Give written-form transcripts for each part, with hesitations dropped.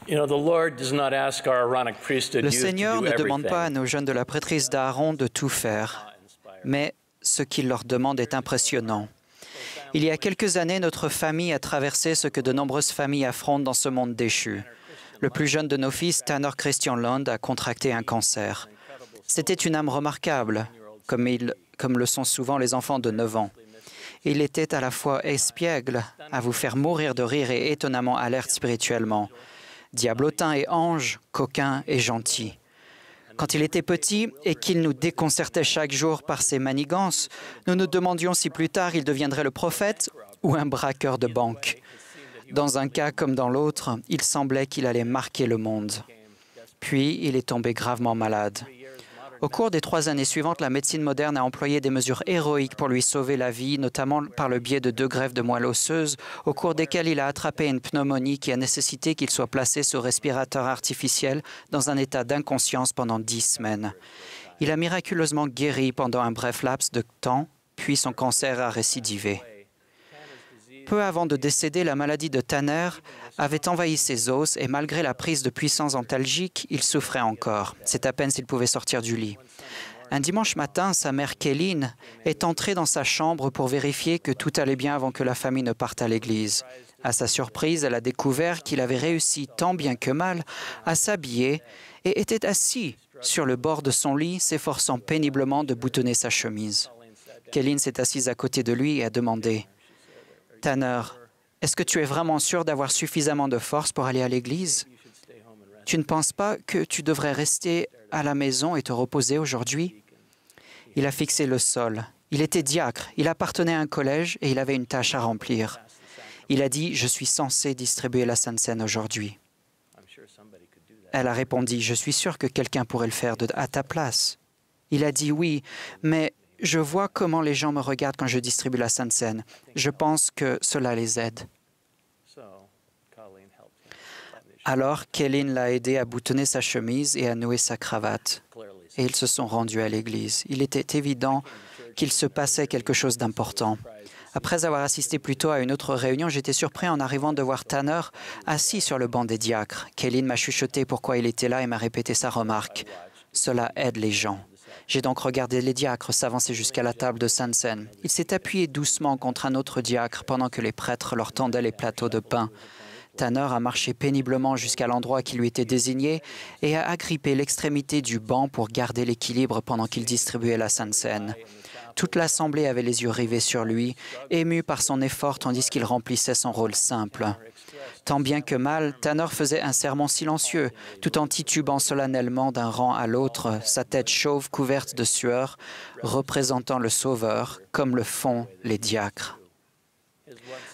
Le Seigneur ne demande pas à nos jeunes de la prêtrise d'Aaron de tout faire, mais ce qu'il leur demande est impressionnant. Il y a quelques années, notre famille a traversé ce que de nombreuses familles affrontent dans ce monde déchu. Le plus jeune de nos fils, Tanner Christian Lund, a contracté un cancer. C'était une âme remarquable, comme le sont souvent les enfants de 9 ans. Il était à la fois espiègle, à vous faire mourir de rire et étonnamment alerte spirituellement, diablotin et ange, coquin et gentil. Quand il était petit et qu'il nous déconcertait chaque jour par ses manigances, nous nous demandions si plus tard il deviendrait le prophète ou un braqueur de banque. Dans un cas comme dans l'autre, il semblait qu'il allait marquer le monde. Puis, il est tombé gravement malade. Au cours des 3 années suivantes, la médecine moderne a employé des mesures héroïques pour lui sauver la vie, notamment par le biais de 2 greffes de moelle osseuse, au cours desquelles il a attrapé une pneumonie qui a nécessité qu'il soit placé sous respirateur artificiel dans un état d'inconscience pendant 10 semaines. Il a miraculeusement guéri pendant un bref laps de temps, puis son cancer a récidivé. Peu avant de décéder, la maladie de Tanner avait envahi ses os et malgré la prise de puissants antalgiques, il souffrait encore. C'est à peine s'il pouvait sortir du lit. Un dimanche matin, sa mère Kéline est entrée dans sa chambre pour vérifier que tout allait bien avant que la famille ne parte à l'église. À sa surprise, elle a découvert qu'il avait réussi tant bien que mal à s'habiller et était assis sur le bord de son lit, s'efforçant péniblement de boutonner sa chemise. Kéline s'est assise à côté de lui et a demandé « Tanner, est-ce que tu es vraiment sûr d'avoir suffisamment de force pour aller à l'église? Tu ne penses pas que tu devrais rester à la maison et te reposer aujourd'hui? » Il a fixé le sol. Il était diacre, il appartenait à un collège et il avait une tâche à remplir. Il a dit « Je suis censé distribuer la Sainte Seine aujourd'hui. » Elle a répondu « Je suis sûr que quelqu'un pourrait le faire à ta place. » Il a dit « Oui, mais je vois comment les gens me regardent quand je distribue la Sainte Seine. Je pense que cela les aide. » Alors, Kéline l'a aidé à boutonner sa chemise et à nouer sa cravate. Et ils se sont rendus à l'église. Il était évident qu'il se passait quelque chose d'important. Après avoir assisté plus tôt à une autre réunion, j'étais surpris en arrivant de voir Tanner assis sur le banc des diacres. Kéline m'a chuchoté pourquoi il était là et m'a répété sa remarque. « Cela aide les gens. » J'ai donc regardé les diacres s'avancer jusqu'à la table de Sainte Seine. Il s'est appuyé doucement contre un autre diacre pendant que les prêtres leur tendaient les plateaux de pain. Tanner a marché péniblement jusqu'à l'endroit qui lui était désigné et a agrippé l'extrémité du banc pour garder l'équilibre pendant qu'il distribuait la Sainte Seine. Toute l'assemblée avait les yeux rivés sur lui, ému par son effort tandis qu'il remplissait son rôle simple. Tant bien que mal, Tanner faisait un sermon silencieux, tout en titubant solennellement d'un rang à l'autre, sa tête chauve couverte de sueur, représentant le Sauveur, comme le font les diacres.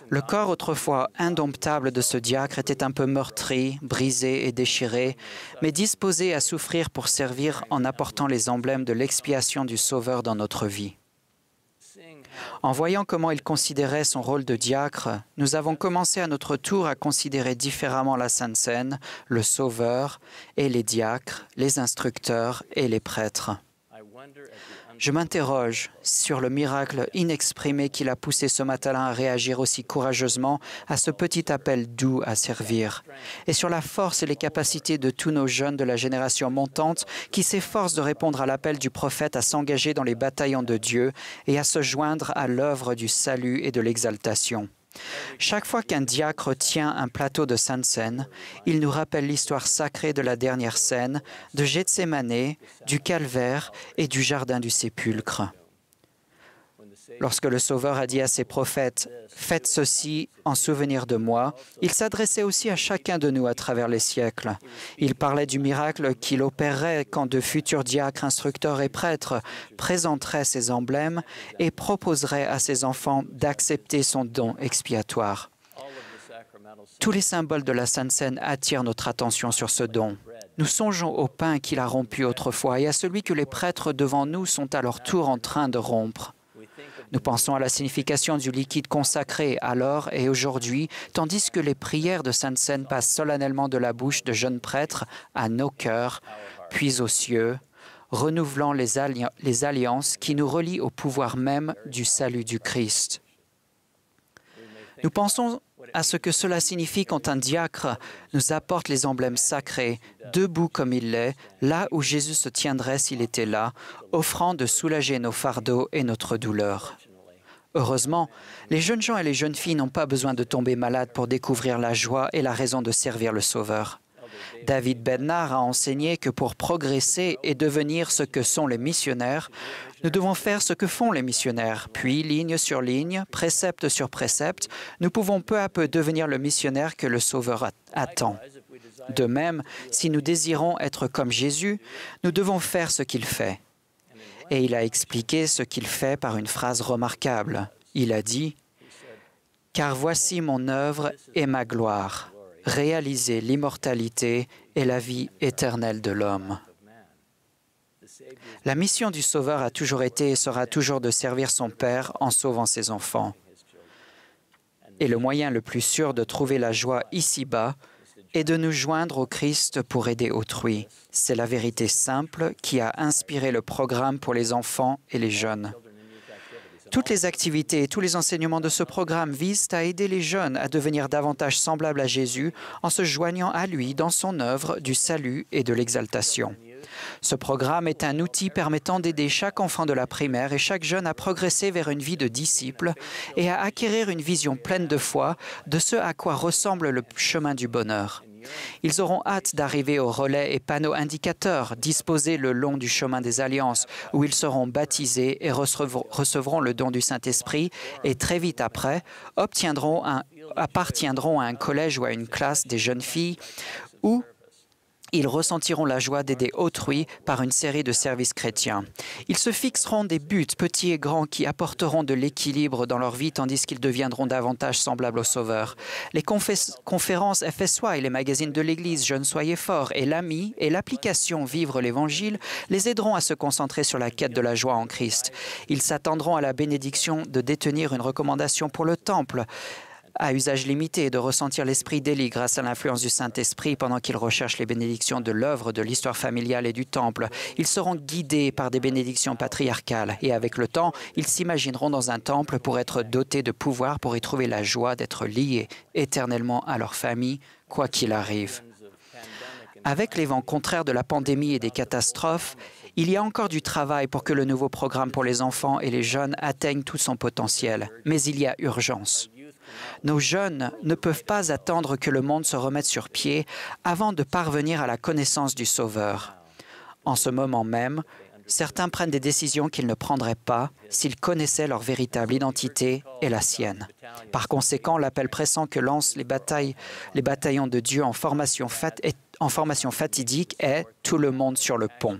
Le corps autrefois indomptable de ce diacre était un peu meurtri, brisé et déchiré, mais disposé à souffrir pour servir en apportant les emblèmes de l'expiation du Sauveur dans notre vie. En voyant comment il considérait son rôle de diacre, nous avons commencé à notre tour à considérer différemment la Sainte Seine, le Sauveur et les diacres, les instructeurs et les prêtres. Je m'interroge sur le miracle inexprimé qui l'a poussé ce matin à réagir aussi courageusement à ce petit appel doux à servir, et sur la force et les capacités de tous nos jeunes de la génération montante qui s'efforcent de répondre à l'appel du prophète à s'engager dans les bataillons de Dieu et à se joindre à l'œuvre du salut et de l'exaltation. Chaque fois qu'un diacre tient un plateau de Sainte Seine, il nous rappelle l'histoire sacrée de la dernière scène, de Gethsémanée, du Calvaire et du Jardin du Sépulcre. Lorsque le Sauveur a dit à ses prophètes « Faites ceci en souvenir de moi », il s'adressait aussi à chacun de nous à travers les siècles. Il parlait du miracle qu'il opérerait quand de futurs diacres, instructeurs et prêtres présenteraient ces emblèmes et proposeraient à ses enfants d'accepter son don expiatoire. Tous les symboles de la Sainte Seine attirent notre attention sur ce don. Nous songeons au pain qu'il a rompu autrefois et à celui que les prêtres devant nous sont à leur tour en train de rompre. Nous pensons à la signification du liquide consacré alors et aujourd'hui, tandis que les prières de Sainte Seine passent solennellement de la bouche de jeunes prêtres à nos cœurs, puis aux cieux, renouvelant les alliances qui nous relient au pouvoir même du salut du Christ. Nous pensons à ce que cela signifie quand un diacre nous apporte les emblèmes sacrés, debout comme il l'est, là où Jésus se tiendrait s'il était là, offrant de soulager nos fardeaux et notre douleur. Heureusement, les jeunes gens et les jeunes filles n'ont pas besoin de tomber malades pour découvrir la joie et la raison de servir le Sauveur. David Bednar a enseigné que pour progresser et devenir ce que sont les missionnaires, nous devons faire ce que font les missionnaires. Puis, ligne sur ligne, précepte sur précepte, nous pouvons peu à peu devenir le missionnaire que le Sauveur attend. De même, si nous désirons être comme Jésus, nous devons faire ce qu'il fait. Et il a expliqué ce qu'il fait par une phrase remarquable. Il a dit « Car voici mon œuvre et ma gloire, réaliser l'immortalité et la vie éternelle de l'homme. » La mission du Sauveur a toujours été et sera toujours de servir son Père en sauvant ses enfants. Et le moyen le plus sûr de trouver la joie ici-bas est de nous joindre au Christ pour aider autrui. C'est la vérité simple qui a inspiré le programme pour les enfants et les jeunes. Toutes les activités et tous les enseignements de ce programme visent à aider les jeunes à devenir davantage semblables à Jésus en se joignant à lui dans son œuvre du salut et de l'exaltation. Ce programme est un outil permettant d'aider chaque enfant de la primaire et chaque jeune à progresser vers une vie de disciple et à acquérir une vision pleine de foi de ce à quoi ressemble le chemin du bonheur. Ils auront hâte d'arriver aux relais et panneaux indicateurs disposés le long du chemin des alliances, où ils seront baptisés et recevront le don du Saint-Esprit et très vite après appartiendront à un collège ou à une classe des jeunes filles où ils ressentiront la joie d'aider autrui par une série de services chrétiens. Ils se fixeront des buts, petits et grands, qui apporteront de l'équilibre dans leur vie tandis qu'ils deviendront davantage semblables au Sauveur. Les conférences FSY, les magazines de l'Église Jeunes Soyez Forts et l'AMI et l'application Vivre l'Évangile les aideront à se concentrer sur la quête de la joie en Christ. Ils s'attendront à la bénédiction de détenir une recommandation pour le Temple, à usage limité et de ressentir l'esprit d'Élie grâce à l'influence du Saint-Esprit pendant qu'ils recherchent les bénédictions de l'œuvre, de l'histoire familiale et du Temple. Ils seront guidés par des bénédictions patriarcales et avec le temps, ils s'imagineront dans un temple pour être dotés de pouvoir pour y trouver la joie d'être liés éternellement à leur famille, quoi qu'il arrive. Avec les vents contraires de la pandémie et des catastrophes, il y a encore du travail pour que le nouveau programme pour les enfants et les jeunes atteigne tout son potentiel, mais il y a urgence. Nos jeunes ne peuvent pas attendre que le monde se remette sur pied avant de parvenir à la connaissance du Sauveur. En ce moment même, certains prennent des décisions qu'ils ne prendraient pas s'ils connaissaient leur véritable identité et la sienne. Par conséquent, l'appel pressant que lancent les bataillons de Dieu en formation fatidique est « Tout le monde sur le pont ».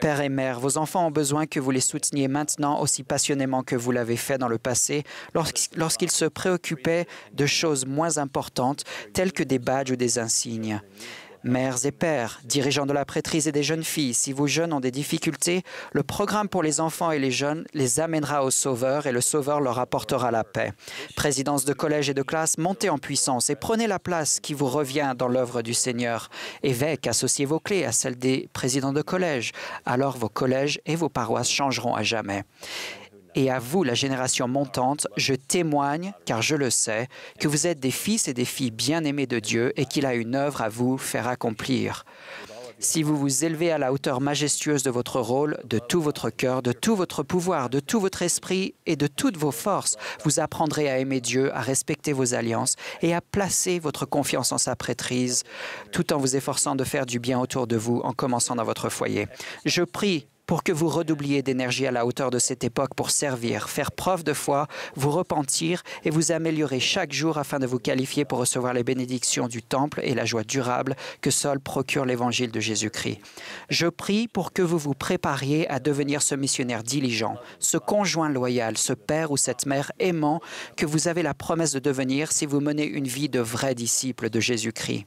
Père et mère, vos enfants ont besoin que vous les souteniez maintenant aussi passionnément que vous l'avez fait dans le passé lorsqu'ils se préoccupaient de choses moins importantes telles que des badges ou des insignes. Mères et pères, dirigeants de la prêtrise et des jeunes filles, si vos jeunes ont des difficultés, le programme pour les enfants et les jeunes les amènera au Sauveur et le Sauveur leur apportera la paix. Présidence de collège et de classe, montez en puissance et prenez la place qui vous revient dans l'œuvre du Seigneur. Évêques, associez vos clés à celles des présidents de collège. Alors vos collèges et vos paroisses changeront à jamais. Et à vous, la génération montante, je témoigne, car je le sais, que vous êtes des fils et des filles bien-aimés de Dieu et qu'il a une œuvre à vous faire accomplir. Si vous vous élevez à la hauteur majestueuse de votre rôle, de tout votre cœur, de tout votre pouvoir, de tout votre esprit et de toutes vos forces, vous apprendrez à aimer Dieu, à respecter vos alliances et à placer votre confiance en sa prêtrise, tout en vous efforçant de faire du bien autour de vous, en commençant dans votre foyer. Je prie pour que vous redoubliez d'énergie à la hauteur de cette époque pour servir, faire preuve de foi, vous repentir et vous améliorer chaque jour afin de vous qualifier pour recevoir les bénédictions du Temple et la joie durable que seul procure l'Évangile de Jésus-Christ. Je prie pour que vous vous prépariez à devenir ce missionnaire diligent, ce conjoint loyal, ce père ou cette mère aimant que vous avez la promesse de devenir si vous menez une vie de vrai disciple de Jésus-Christ.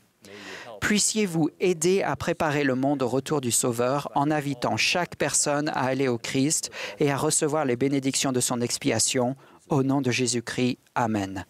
Puissiez-vous aider à préparer le monde au retour du Sauveur en invitant chaque personne à aller au Christ et à recevoir les bénédictions de son expiation. Au nom de Jésus-Christ. Amen.